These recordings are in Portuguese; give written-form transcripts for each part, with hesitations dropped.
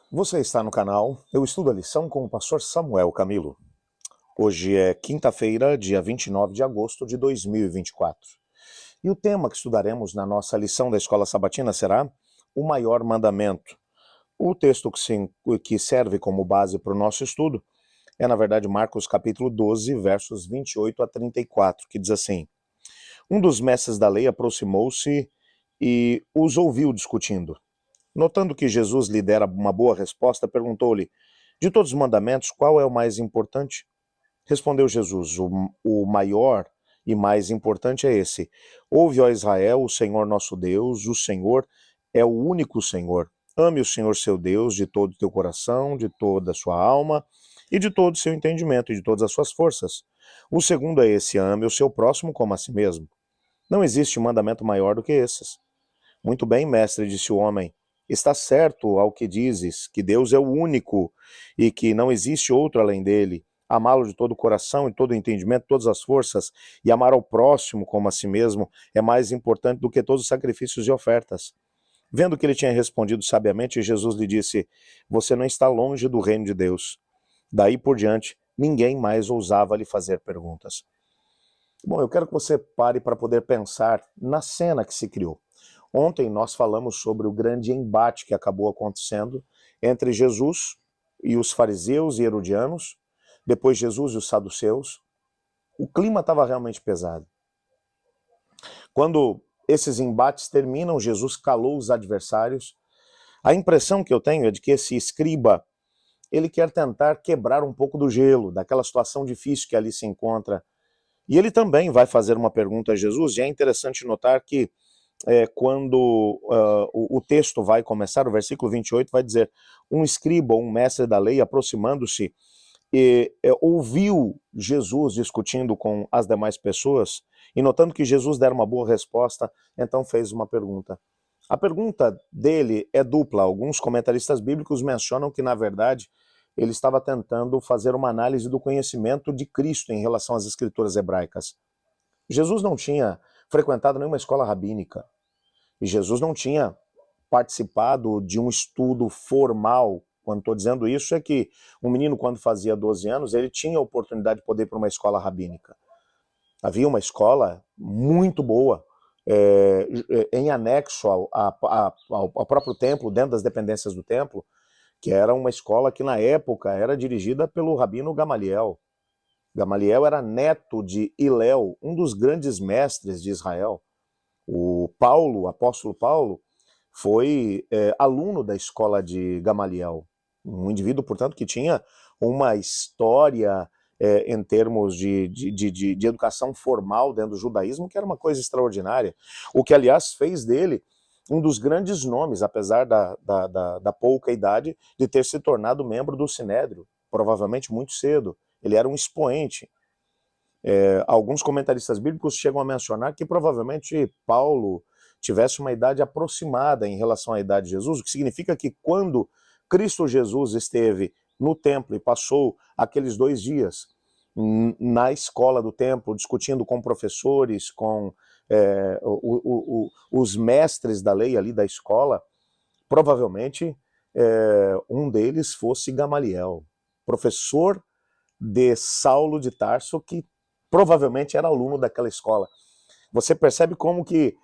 Você está no canal Eu Estudo a Lição com o pastor Samuel Camilo. Hoje é quinta-feira, dia 29 de agosto de 2024. E o tema que estudaremos na nossa lição da Escola Sabatina será o maior mandamento. O texto que serve como base para o nosso estudo é, na verdade, Marcos capítulo 12, versos 28 a 34, que diz assim: Um dos mestres da lei aproximou-se e os ouviu discutindo. Notando que Jesus lhe dera uma boa resposta, perguntou-lhe: De todos os mandamentos, qual é o mais importante? Respondeu Jesus: O maior e mais importante é esse: Ouve, ó Israel, o Senhor nosso Deus, o Senhor é o único Senhor. Ame o Senhor seu Deus de todo o teu coração, de toda a sua alma e de todo o seu entendimento e de todas as suas forças. O segundo é esse: ame o seu próximo como a si mesmo. Não existe mandamento maior do que esses. Muito bem, mestre, disse o homem. Está certo ao que dizes, que Deus é o único e que não existe outro além dele. Amá-lo de todo o coração e todo o entendimento, todas as forças, e amar ao próximo como a si mesmo é mais importante do que todos os sacrifícios e ofertas. Vendo que ele tinha respondido sabiamente, Jesus lhe disse: Você não está longe do reino de Deus. Daí por diante, ninguém mais ousava lhe fazer perguntas. Bom, eu quero que você pare para poder pensar na cena que se criou. Ontem nós falamos sobre o grande embate que acabou acontecendo entre Jesus e os fariseus e herodianos, depois Jesus e os saduceus. O clima estava realmente pesado. Quando esses embates terminam, Jesus calou os adversários. A impressão que eu tenho é de que esse escriba, ele quer tentar quebrar um pouco do gelo, daquela situação difícil que ali se encontra. E ele também vai fazer uma pergunta a Jesus, e é interessante notar que quando o texto vai começar, o versículo 28 vai dizer: Um escriba, um mestre da lei, aproximando-se, ouviu Jesus discutindo com as demais pessoas, e notando que Jesus dera uma boa resposta, então fez uma pergunta. A pergunta dele é dupla. Alguns comentaristas bíblicos mencionam que, na verdade, ele estava tentando fazer uma análise do conhecimento de Cristo em relação às escrituras hebraicas. Jesus não tinha frequentado nenhuma escola rabínica. E Jesus não tinha participado de um estudo formal. Quando estou dizendo isso, é que um menino, quando fazia 12 anos, ele tinha a oportunidade de poder ir para uma escola rabínica. Havia uma escola muito boa, em anexo ao próprio templo, dentro das dependências do templo, que era uma escola que, na época, era dirigida pelo rabino Gamaliel. Gamaliel era neto de Hilel, um dos grandes mestres de Israel. O Paulo, o apóstolo Paulo, foi aluno da escola de Gamaliel. Um indivíduo, portanto, que tinha uma história em termos de educação formal dentro do judaísmo, que era uma coisa extraordinária. O que, aliás, fez dele um dos grandes nomes, apesar da pouca idade, de ter se tornado membro do Sinédrio, provavelmente muito cedo. Ele era um expoente. Alguns comentaristas bíblicos chegam a mencionar que provavelmente Paulo tivesse uma idade aproximada em relação à idade de Jesus, o que significa que quando Cristo Jesus esteve no templo e passou aqueles 2 dias na escola do templo, discutindo com professores, com os mestres da lei ali da escola, provavelmente um deles fosse Gamaliel, professor de Saulo de Tarso, que provavelmente era aluno daquela escola. Você percebe como que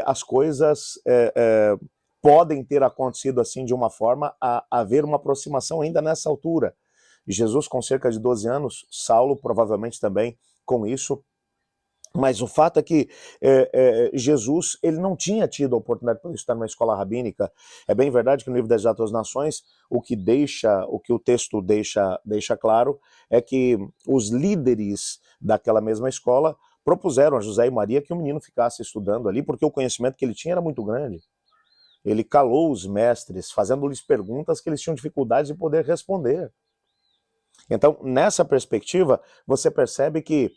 as coisas podem ter acontecido assim de uma forma a haver uma aproximação ainda nessa altura. Jesus com cerca de 12 anos, Saulo provavelmente também com isso, mas o fato é que Jesus ele não tinha tido a oportunidade de estar numa escola rabínica. É bem verdade que no livro das Atos das Nações, o que o texto deixa claro é que os líderes daquela mesma escola propuseram a José e Maria que o menino ficasse estudando ali, porque o conhecimento que ele tinha era muito grande. Ele calou os mestres, fazendo-lhes perguntas que eles tinham dificuldade de poder responder. Então, nessa perspectiva, você percebe que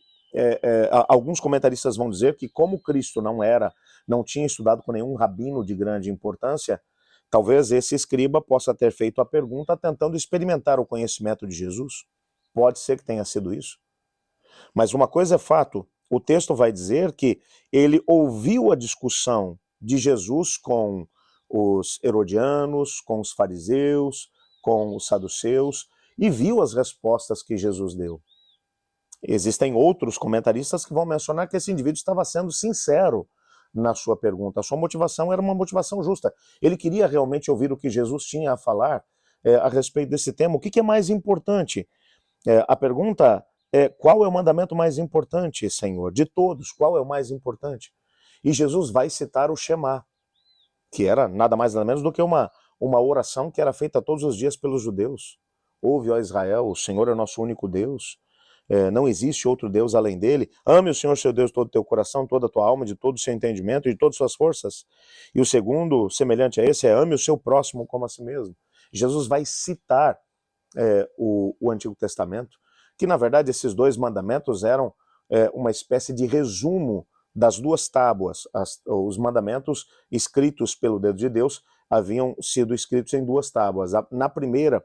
alguns comentaristas vão dizer que como Cristo não tinha estudado com nenhum rabino de grande importância, talvez esse escriba possa ter feito a pergunta tentando experimentar o conhecimento de Jesus. Pode ser que tenha sido isso. Mas uma coisa é fato, o texto vai dizer que ele ouviu a discussão de Jesus com os herodianos, com os fariseus, com os saduceus e viu as respostas que Jesus deu. Existem outros comentaristas que vão mencionar que esse indivíduo estava sendo sincero na sua pergunta. A sua motivação era uma motivação justa. Ele queria realmente ouvir o que Jesus tinha a falar a respeito desse tema. O que é mais importante? A pergunta é: qual é o mandamento mais importante, Senhor? De todos, qual é o mais importante? E Jesus vai citar o Shema, que era nada mais nada menos do que uma oração que era feita todos os dias pelos judeus. Ouve, ó Israel, o Senhor é o nosso único Deus. Não existe outro Deus além dele. Ame o Senhor seu Deus de todo o teu coração, toda a tua alma, de todo o seu entendimento e de todas as suas forças. E o segundo, semelhante a esse, é: ame o seu próximo como a si mesmo. Jesus vai citar o Antigo Testamento, que na verdade esses dois mandamentos eram uma espécie de resumo das duas tábuas. Os mandamentos escritos pelo dedo de Deus haviam sido escritos em duas tábuas. Na primeira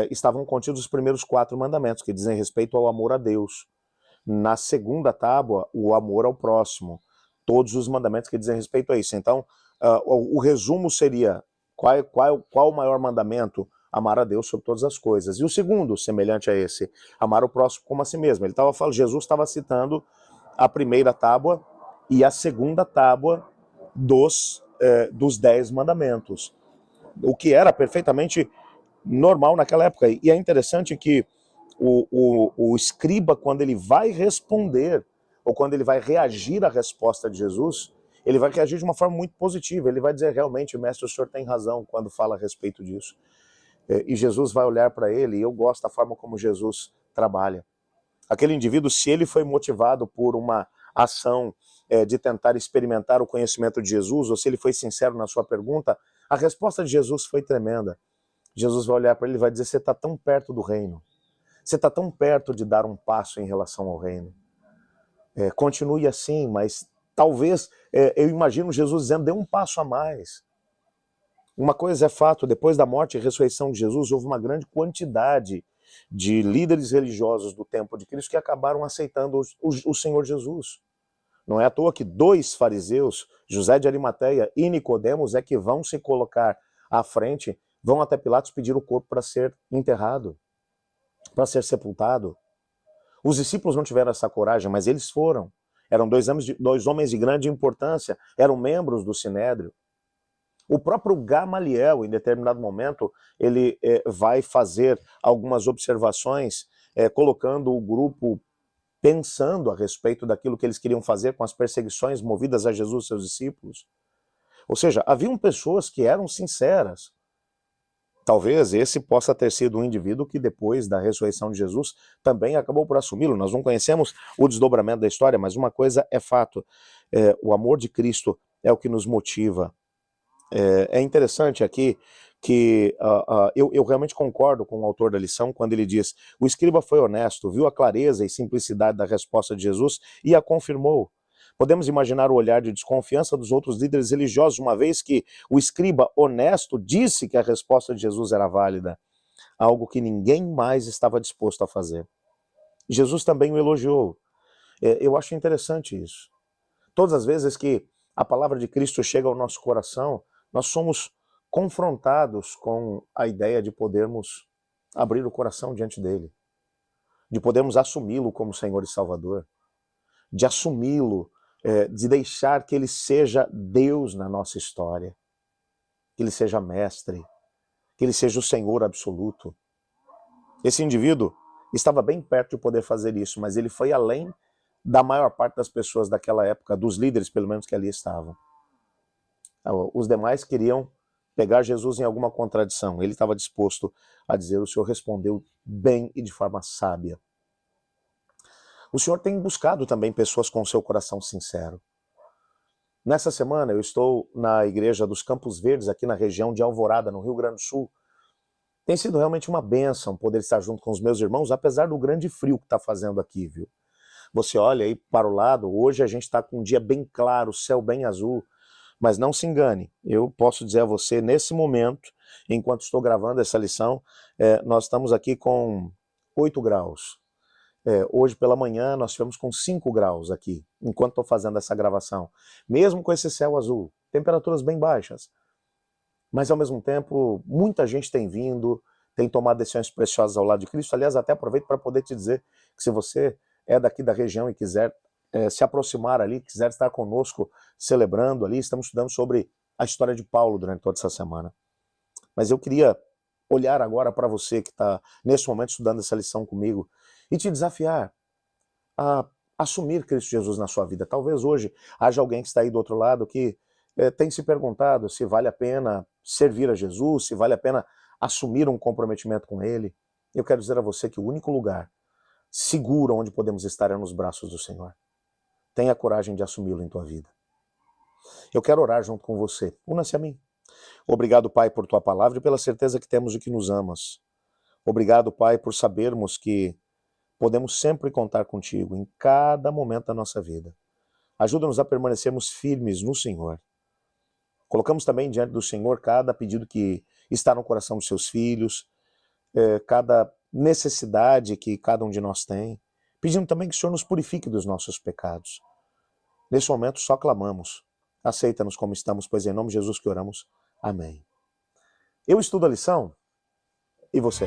estavam contidos os primeiros 4 mandamentos, que dizem respeito ao amor a Deus. Na segunda tábua, o amor ao próximo. Todos os mandamentos que dizem respeito a isso. Então, o resumo seria: qual o maior mandamento? Amar a Deus sobre todas as coisas. E o segundo, semelhante a esse, amar o próximo como a si mesmo. Ele estava falando, Jesus estava citando a primeira tábua e a segunda tábua dos 10 mandamentos. O que era perfeitamente normal naquela época. E é interessante que o escriba, quando ele vai responder, ou quando ele vai reagir à resposta de Jesus, ele vai reagir de uma forma muito positiva. Ele vai dizer: realmente, mestre, o senhor tem razão quando fala a respeito disso. E Jesus vai olhar para ele, e eu gosto da forma como Jesus trabalha. Aquele indivíduo, se ele foi motivado por uma ação de tentar experimentar o conhecimento de Jesus, ou se ele foi sincero na sua pergunta, a resposta de Jesus foi tremenda. Jesus vai olhar para ele e vai dizer: você está tão perto do reino, você está tão perto de dar um passo em relação ao reino. Continue assim, mas talvez, eu imagino Jesus dizendo: dê um passo a mais. Uma coisa é fato: depois da morte e ressurreição de Jesus, houve uma grande quantidade de líderes religiosos do tempo de Cristo que acabaram aceitando o Senhor Jesus. Não é à toa que 2 fariseus, José de Arimateia e Nicodemos, é que vão se colocar à frente, vão até Pilatos pedir o corpo para ser enterrado, para ser sepultado. Os discípulos não tiveram essa coragem, mas eles foram. Eram 2 homens de grande importância, eram membros do Sinédrio. O próprio Gamaliel, em determinado momento, ele vai fazer algumas observações, colocando o grupo pensando a respeito daquilo que eles queriam fazer com as perseguições movidas a Jesus e seus discípulos. Ou seja, haviam pessoas que eram sinceras. Talvez esse possa ter sido um indivíduo que depois da ressurreição de Jesus também acabou por assumi-lo. Nós não conhecemos o desdobramento da história, mas uma coisa é fato: o amor de Cristo é o que nos motiva. É interessante aqui que eu realmente concordo com o autor da lição quando ele diz: o escriba foi honesto, viu a clareza e simplicidade da resposta de Jesus e a confirmou. Podemos imaginar o olhar de desconfiança dos outros líderes religiosos, uma vez que o escriba honesto disse que a resposta de Jesus era válida, algo que ninguém mais estava disposto a fazer. Jesus também o elogiou. Eu acho interessante isso. Todas as vezes que a palavra de Cristo chega ao nosso coração, nós somos confrontados com a ideia de podermos abrir o coração diante dele, de podermos assumi-lo como Senhor e Salvador, de assumi-lo, de deixar que ele seja Deus na nossa história, que ele seja mestre, que ele seja o Senhor absoluto. Esse indivíduo estava bem perto de poder fazer isso, mas ele foi além da maior parte das pessoas daquela época, dos líderes pelo menos que ali estavam. Os demais queriam pegar Jesus em alguma contradição. Ele estava disposto a dizer: o Senhor respondeu bem e de forma sábia. O Senhor tem buscado também pessoas com o seu coração sincero. Nessa semana eu estou na igreja dos Campos Verdes, aqui na região de Alvorada, no Rio Grande do Sul. Tem sido realmente uma bênção poder estar junto com os meus irmãos, apesar do grande frio que está fazendo aqui, viu? Você olha aí para o lado, hoje a gente está com um dia bem claro, céu bem azul, mas não se engane, eu posso dizer a você, nesse momento, enquanto estou gravando essa lição, nós estamos aqui com 8 graus. Hoje pela manhã nós estivemos com 5 graus aqui, enquanto estou fazendo essa gravação. Mesmo com esse céu azul, temperaturas bem baixas. mas ao mesmo tempo, muita gente tem vindo, tem tomado decisões preciosas ao lado de Cristo. Aliás, até aproveito para poder te dizer que se você é daqui da região e quiser se aproximar ali, quiser estar conosco celebrando ali, estamos estudando sobre a história de Paulo durante toda essa semana. Mas eu queria olhar agora para você que está nesse momento estudando essa lição comigo e te desafiar a assumir Cristo Jesus na sua vida. Talvez hoje haja alguém que está aí do outro lado que tem se perguntado se vale a pena servir a Jesus, se vale a pena assumir um comprometimento com Ele. Eu quero dizer a você que o único lugar seguro onde podemos estar é nos braços do Senhor. Tenha coragem de assumi-lo em tua vida. Eu quero orar junto com você. Una-se a mim. Obrigado, Pai, por tua palavra e pela certeza que temos de que nos amas. Obrigado, Pai, por sabermos que podemos sempre contar contigo em cada momento da nossa vida. Ajuda-nos a permanecermos firmes no Senhor. Colocamos também diante do Senhor cada pedido que está no coração dos seus filhos, cada necessidade que cada um de nós tem, pedindo também que o Senhor nos purifique dos nossos pecados. Nesse momento só clamamos. Aceita-nos como estamos, pois é em nome de Jesus que oramos. Amém. Eu estudo a lição e você?